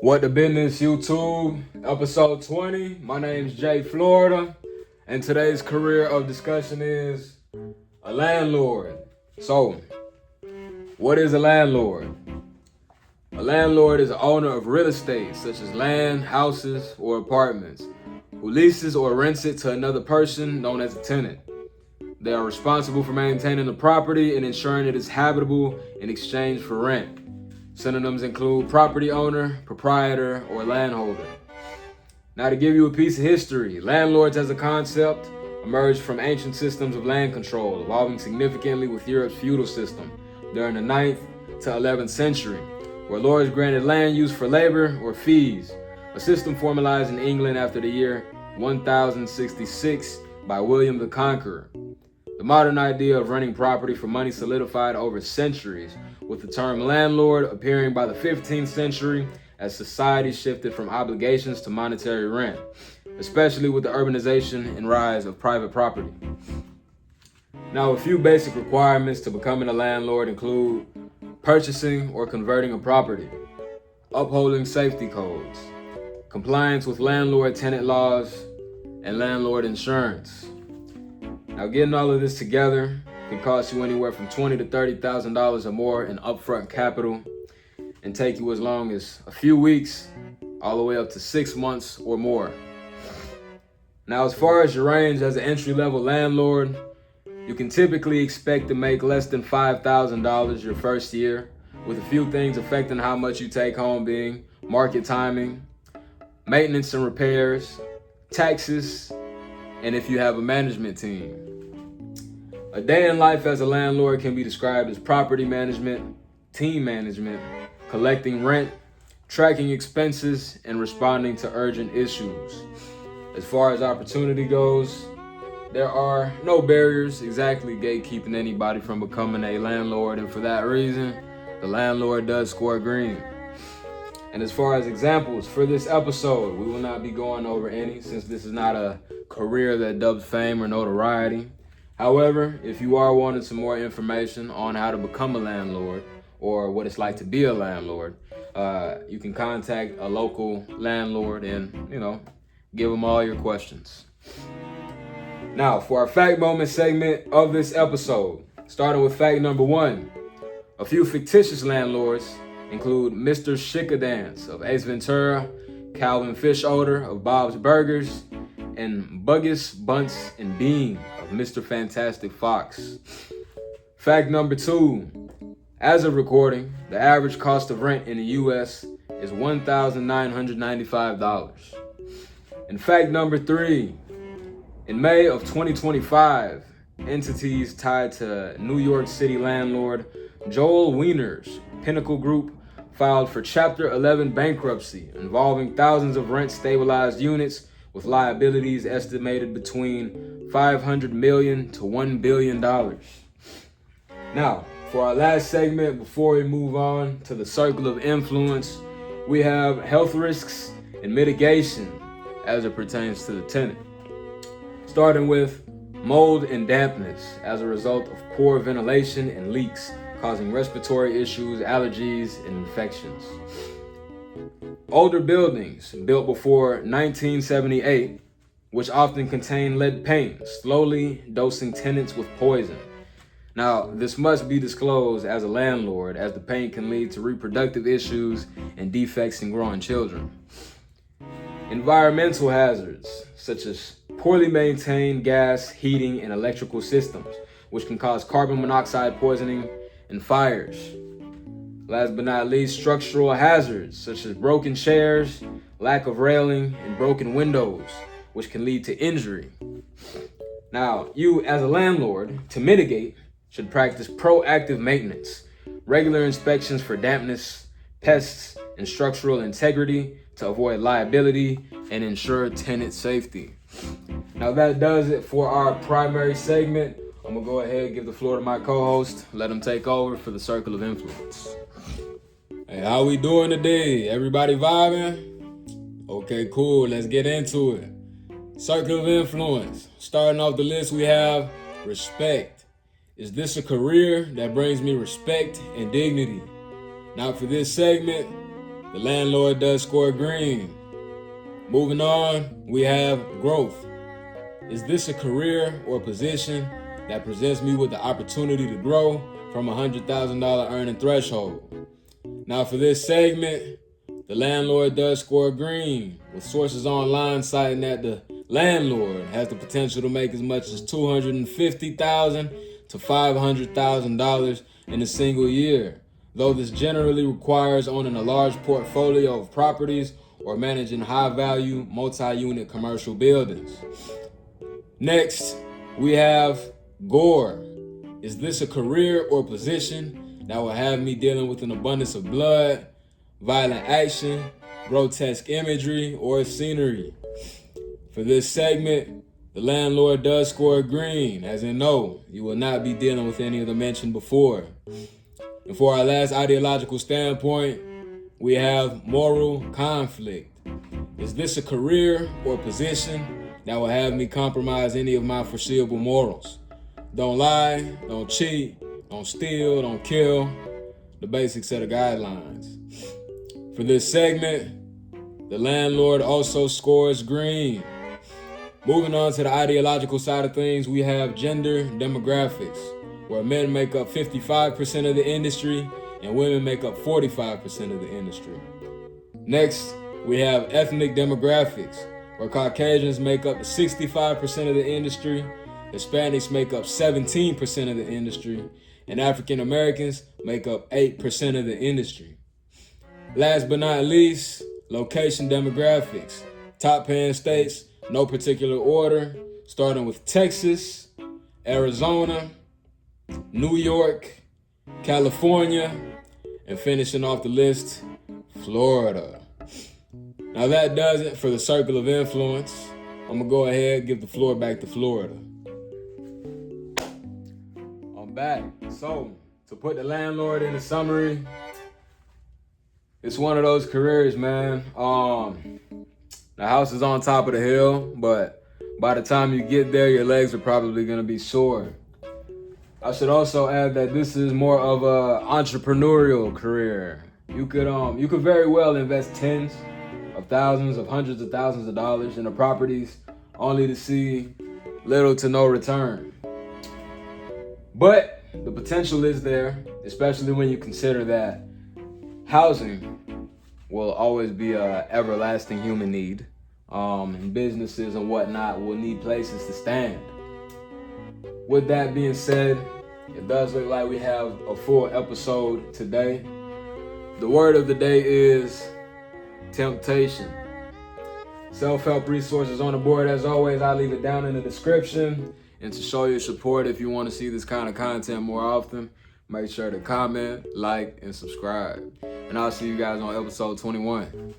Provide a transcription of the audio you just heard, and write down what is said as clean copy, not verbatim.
What the Business YouTube, episode 20. My name's Jay Florida, and today's career of discussion is a landlord. So, what is a landlord? A landlord is the owner of real estate, such as land, houses, or apartments, who leases or rents it to another person known as a tenant. They are responsible for maintaining the property and ensuring it is habitable in exchange for rent. Synonyms include property owner, proprietor, or landholder. Now, to give you a piece of history, landlords as a concept emerged from ancient systems of land control, evolving significantly with Europe's feudal system during the 9th to 11th century, where lords granted land use for labor or fees, a system formalized in England after the year 1066 by William the Conqueror. The modern idea of renting property for money solidified over centuries, with the term landlord appearing by the 15th century as society shifted from obligations to monetary rent, especially with the urbanization and rise of private property. Now, a few basic requirements to becoming a landlord include purchasing or converting a property, upholding safety codes, compliance with landlord-tenant laws, and landlord insurance. Now, getting all of this together can cost you anywhere from $20,000 to $30,000 or more in upfront capital and take you as long as a few weeks all the way up to 6 months or more. Now, as far as your range as an entry-level landlord, you can typically expect to make less than $5,000 your first year, with a few things affecting how much you take home being market timing, maintenance and repairs, taxes, and if you have a management team. A day in life as a landlord can be described as property management, team management, collecting rent, tracking expenses, and responding to urgent issues. As far as opportunity goes, there are no barriers exactly gatekeeping anybody from becoming a landlord, and for that reason, the landlord does score green. And as far as examples for this episode, we will not be going over any, since this is not a career that dubs fame or notoriety. However, if you are wanting some more information on how to become a landlord or what it's like to be a landlord, you can contact a local landlord and, give them all your questions. Now, for our fact moment segment of this episode, starting with fact number 1, a few fictitious landlords include Mr. Chickadance of Ace Ventura, Calvin Fisholder of Bob's Burgers, and Buggus, Bunce, and Bean of Mr. Fantastic Fox. Fact number 2, as of recording, the average cost of rent in the U.S. is $1,995. And fact number 3, in May of 2025, entities tied to New York City landlord Joel Wiener's Pinnacle Group filed for Chapter 11 bankruptcy involving thousands of rent-stabilized units with liabilities estimated between $500 million to $1 billion. Now, for our last segment, before we move on to the circle of influence, we have health risks and mitigation as it pertains to the tenant. Starting with mold and dampness as a result of poor ventilation and leaks, causing respiratory issues, allergies, and infections. Older buildings built before 1978, which often contain lead paint, slowly dosing tenants with poison. Now, this must be disclosed as a landlord, as the paint can lead to reproductive issues and defects in growing children. Environmental hazards, such as poorly maintained gas, heating, and electrical systems, which can cause carbon monoxide poisoning and fires. Last but not least, structural hazards, such as broken chairs, lack of railing, and broken windows, which can lead to injury. Now, you as a landlord, to mitigate, should practice proactive maintenance, regular inspections for dampness, pests, and structural integrity to avoid liability and ensure tenant safety. Now, that does it for our primary segment. I'm gonna go ahead and give the floor to my co-host, let him take over for the circle of influence. Hey, how we doing today? Everybody vibing? Okay, cool, let's get into it. Circle of influence. Starting off the list, we have respect. Is this a career that brings me respect and dignity? Now, for this segment, the landlord does score green. Moving on, we have growth. Is this a career or position that presents me with the opportunity to grow from a $100,000 earning threshold? Now for this segment, the landlord does score green, with sources online citing that the landlord has the potential to make as much as $250,000 to $500,000 in a single year, though this generally requires owning a large portfolio of properties or managing high-value, multi-unit commercial buildings. Next, we have gore. Is this a career or position that will have me dealing with an abundance of blood, violent action, grotesque imagery, or scenery? For this segment, the landlord does score green, as in no, you will not be dealing with any of the mentioned before. And for our last ideological standpoint, we have moral conflict. Is this a career or position that will have me compromise any of my foreseeable morals? Don't lie, don't cheat, don't steal, don't kill. The basic set of guidelines. For this segment, the landlord also scores green. Moving on to the ideological side of things, we have gender demographics, where men make up 55% of the industry and women make up 45% of the industry. Next, we have ethnic demographics, where Caucasians make up 65% of the industry, Hispanics make up 17% of the industry, and African Americans make up 8% of the industry. Last but not least, location demographics. Top paying states, no particular order, starting with Texas, Arizona, New York, California, and finishing off the list, Florida. Now that does it for the circle of influence. I'm gonna go ahead and give the floor back to Florida. I'm back. So, to put the landlord in a summary, it's one of those careers, man. The house is on top of the hill, but by the time you get there, your legs are probably gonna be sore. I should also add that this is more of a entrepreneurial career. You could very well invest tens of thousands of hundreds of thousands of dollars into properties only to see little to no return. But the potential is there, especially when you consider that housing will always be an everlasting human need. And businesses and whatnot will need places to stand. With that being said, it does look like we have a full episode today. The word of the day is temptation. Self-help resources on the board. As always, I'll leave it down in the description. And to show your support, if you want to see this kind of content more often, make sure to comment, like, and subscribe. And I'll see you guys on episode 21.